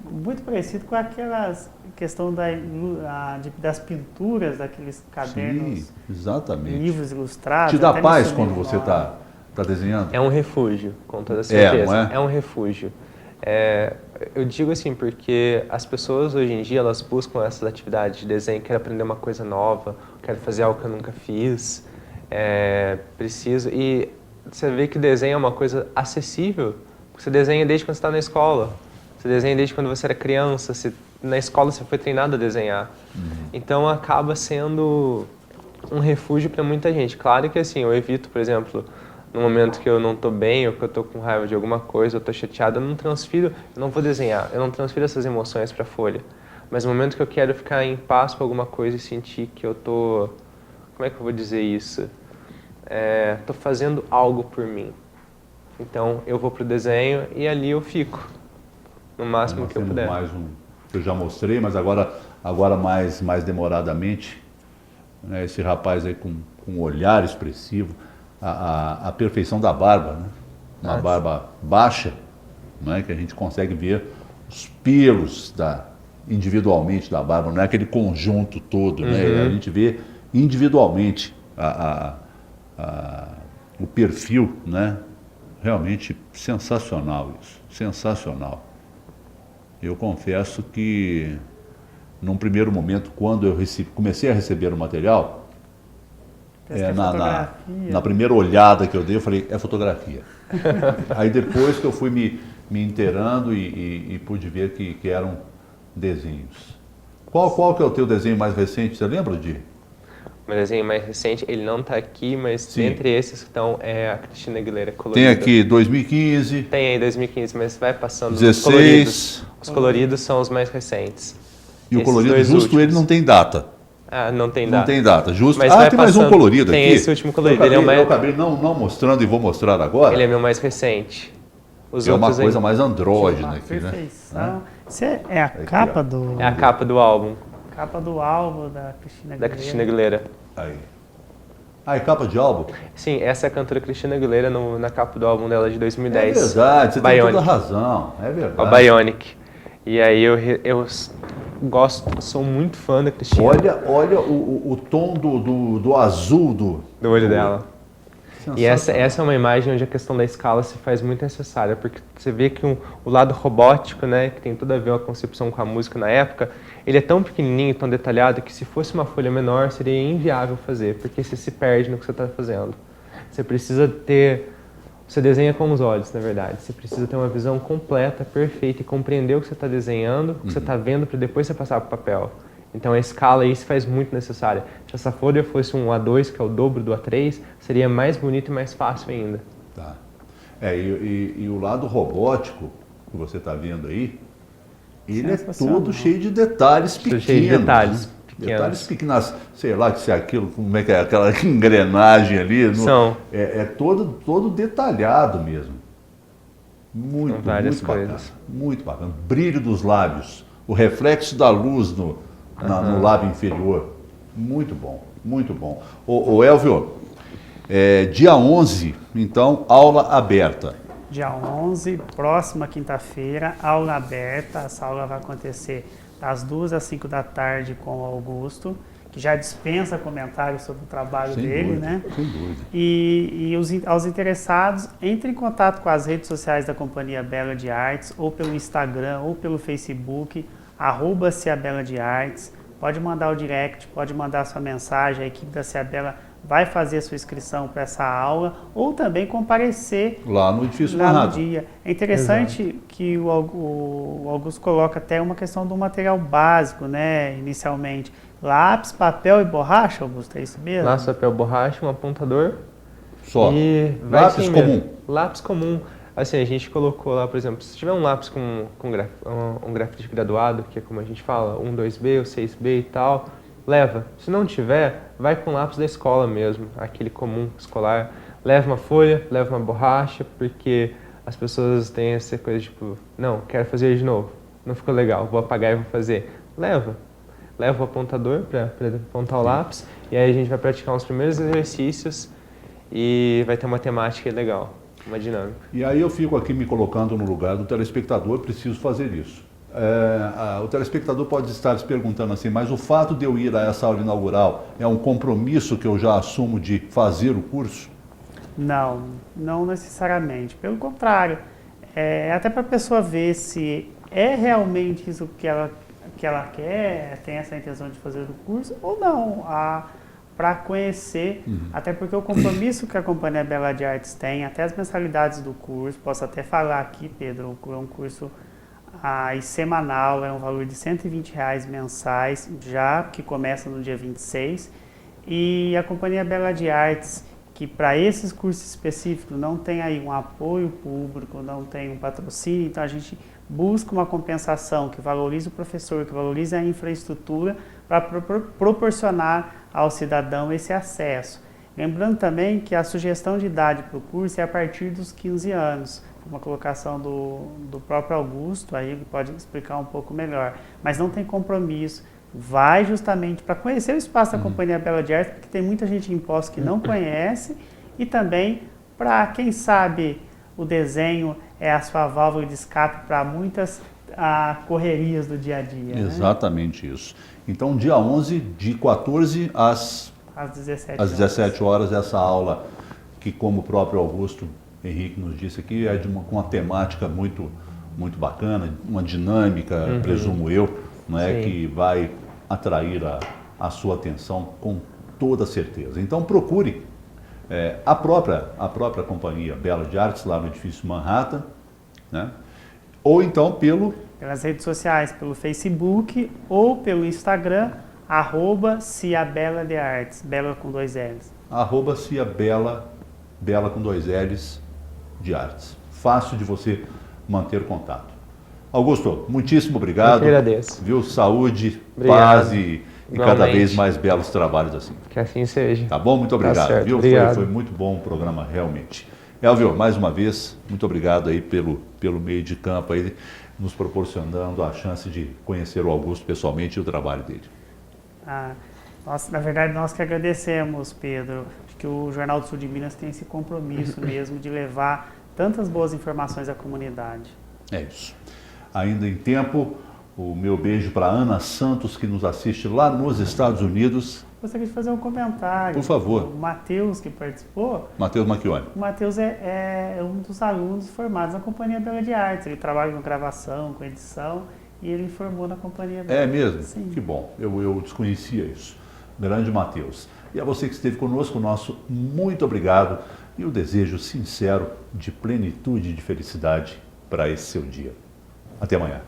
B: Muito parecido com aquelas questão das pinturas, daqueles cadernos,
A: exatamente.
B: livros ilustrados.
A: Te dá paz quando você está desenhando?
C: É um refúgio, com toda certeza.
A: Não é?
C: É um refúgio. Eu digo assim porque as pessoas hoje em dia elas buscam essas atividades de desenho, quero aprender uma coisa nova, quero fazer algo que eu nunca fiz, preciso. E você vê que desenho é uma coisa acessível, você desenha desde quando você está na escola. Você desenha desde quando você era criança, na escola você foi treinado a desenhar. Então acaba sendo um refúgio para muita gente. Claro que assim, eu evito, por exemplo, no momento que eu não estou bem ou que eu estou com raiva de alguma coisa, eu estou chateado, eu não vou desenhar, eu não transfiro essas emoções para a folha. Mas no momento que eu quero ficar em paz com alguma coisa e sentir que eu estou, como é que eu vou dizer isso? Estou fazendo algo por mim. Então eu vou para o desenho e ali eu fico. No máximo que eu puder.
A: Mais que eu já mostrei, mas agora mais demoradamente, né, esse rapaz aí com um olhar expressivo, a perfeição da barba, né? Uma barba baixa, né, que a gente consegue ver os pelos individualmente da barba, não é aquele conjunto todo, né? A gente vê individualmente o perfil, né? Realmente sensacional isso, sensacional. Eu confesso que, num primeiro momento, quando eu comecei a receber o material, na primeira olhada que eu dei, eu falei, é fotografia. Aí depois que eu fui me inteirando e pude ver que eram desenhos. Qual que é o teu desenho mais recente, você lembra, Di?
C: O meu desenho mais recente, ele não está aqui, mas entre esses que estão é a Cristina Aguilera colorida.
A: Tem aqui 2015.
C: Tem aí 2015, mas vai passando
A: 16.
C: Os coloridos são os mais recentes.
A: E o
C: Esses
A: colorido
C: dois
A: justo,
C: últimos.
A: ele não tem data.
C: Ah, não tem
A: Não
C: data.
A: tem data, justo.
C: Mas
A: Ah,
C: vai
A: tem mais um
C: passando.
A: colorido
C: Tem
A: aqui.
C: esse último colorido. Ele é o mais...
A: Eu acabei não mostrando e vou mostrar agora.
C: Ele é meu mais recente. Os
A: É uma
C: outros
A: coisa
C: aí...
A: mais andrógena
B: Uma
A: aqui, né?
B: perfeição. Isso é a
A: Aqui,
B: capa
A: ó.
B: do...
C: É a capa do álbum,
B: Capa do álbum da Cristina
C: da
B: Aguilera.
C: Cristina Aguilera.
A: Aí. Ah, é capa de álbum?
C: Sim, essa é a cantora Cristina Aguilera na capa do álbum dela de
A: É
C: 2010.
A: verdade, você tem toda a
C: Bionic.
A: razão. É verdade.
C: A Bionic. E aí eu gosto, sou muito fã da Cristina.
A: Olha o tom do azul
C: Do olho dela. E essa
A: Sensacional.
C: é uma imagem onde a questão da escala se faz muito necessária, porque você vê que o lado robótico, né, que tem tudo a ver com a concepção com a música na época, ele é tão pequenininho, tão detalhado, que se fosse uma folha menor seria inviável fazer, porque você se perde no que você está fazendo. Você precisa ter... Você desenha com os olhos, na verdade. Você precisa ter uma visão completa, perfeita e compreender o que você está desenhando, o que você está vendo, para depois você passar para o papel. Então a escala aí se faz muito necessária. Se essa folha fosse um A2, que é o dobro do A3, seria mais bonito e mais fácil ainda.
A: Tá. E o lado robótico que você está vendo aí, ele é
B: Sensacional.
A: todo cheio de detalhes pequenos.
C: Cheio de detalhes
A: né?
C: pequenos.
A: Detalhes pequenos, sei lá se é aquilo, como é que é aquela engrenagem ali.
C: São.
A: É todo detalhado mesmo. Muito,
C: São várias
A: muito bacana.
C: coisas.
A: Muito bacana. Brilho dos lábios, o reflexo da luz no lábio inferior. Muito bom, muito bom. Ô Elvio, dia 11, então, aula aberta.
B: Dia 11, próxima quinta-feira, aula aberta. Essa aula vai acontecer das 2 às 5 da tarde com o Augusto, que já dispensa comentários sobre o trabalho dele,
A: dúvida,
B: né?
A: Sem dúvida.
B: E aos interessados, entre em contato com as redes sociais da Companhia Bela de Artes, ou pelo Instagram, ou pelo Facebook, @Ciabela de Artes. Pode mandar o direct, pode mandar sua mensagem, a equipe da Ciabela vai fazer a sua inscrição para essa aula, ou também comparecer
A: Lá no edifício
B: lá no
A: Manhattan.
B: dia. É interessante que o Augusto coloca até uma questão do material básico, né, inicialmente. Lápis, papel e borracha, Augusto, é isso mesmo?
C: Lápis, papel, borracha, um apontador.
A: Só.
C: E vai
A: Lápis
C: assim
A: comum.
C: mesmo. Lápis comum. Assim, a gente colocou lá, por exemplo, se tiver um lápis com um grafite graduado, que é como a gente fala, 1, 2B ou 6B e tal, leva. Se não tiver, vai com lápis da escola mesmo, aquele comum escolar. Leva uma folha, leva uma borracha, porque as pessoas têm essa coisa tipo, não, quero fazer de novo, não ficou legal, vou apagar e vou fazer. Leva o apontador para apontar o lápis, e aí a gente vai praticar uns primeiros exercícios e vai ter uma temática legal, uma dinâmica.
A: E aí eu fico aqui me colocando no lugar do telespectador, preciso fazer isso. O telespectador pode estar se perguntando assim, mas o fato de eu ir a essa aula inaugural é um compromisso que eu já assumo de fazer o curso?
B: Não necessariamente. Pelo contrário, até para a pessoa ver se é realmente isso que ela quer, tem essa intenção de fazer o curso ou não, para conhecer, até porque o compromisso que a Companhia Bela de Artes tem, até as mensalidades do curso, posso até falar aqui, Pedro, é um curso semanal, é um valor de R$120 mensais, já que começa no dia 26, e a Companhia Bela de Artes, que para esses cursos específicos não tem aí um apoio público, não tem um patrocínio, então a gente busca uma compensação que valorize o professor, que valorize a infraestrutura para proporcionar ao cidadão esse acesso. Lembrando também que a sugestão de idade para o curso é a partir dos 15 anos, uma colocação do próprio Augusto, aí ele pode explicar um pouco melhor, mas não tem compromisso. Vai justamente para conhecer o espaço da Companhia Bela de Artes, porque tem muita gente em Poços que não conhece, e também para, quem sabe, o desenho é a sua válvula de escape para muitas correrias do dia a dia.
A: Exatamente isso. Então, dia 11, de 14 às 17 horas, essa aula que, como o próprio Augusto Henrique nos disse aqui, é com uma temática muito, muito bacana, uma dinâmica, presumo eu, né, que vai atrair a sua atenção com toda certeza. Então procure a própria Companhia Bela de Artes lá no edifício Manhattan, né, ou então
B: pelas redes sociais, pelo Facebook ou pelo Instagram, @Ciabela de Artes, Bela com 2 L's.
A: @Ciabela, Bela com 2 L's de Artes. Fácil de você manter contato. Augusto, muitíssimo obrigado.
C: Eu que agradeço.
A: Viu? Saúde,
C: Obrigado.
A: paz e cada
C: Igualmente.
A: vez mais belos trabalhos assim.
C: Que assim seja.
A: Tá bom? Muito obrigado.
C: certo.
A: Viu?
C: Obrigado.
A: Foi muito bom o programa, realmente. Elvio, mais uma vez, muito obrigado aí pelo meio de campo aí, nos proporcionando a chance de conhecer o Augusto pessoalmente e o trabalho dele.
B: Na verdade, nós que agradecemos, Pedro, que o Jornal do Sul de Minas tem esse compromisso mesmo de levar tantas boas informações à comunidade.
A: É isso. Ainda em tempo, o meu beijo para Ana Santos, que nos assiste lá nos Estados Unidos.
B: Gostaria de fazer um comentário.
A: Por favor.
B: O Matheus, que participou,
A: Matheus Macchione.
B: o Matheus é um dos alunos formados na Companhia Bela de Artes. Ele trabalha com gravação, com edição, e ele formou na Companhia Bela.
A: É mesmo?
B: Sim.
A: Que bom. Eu desconhecia isso. Grande Matheus. E a você que esteve conosco, nosso muito obrigado e o desejo sincero de plenitude e de felicidade para esse seu dia. Até amanhã.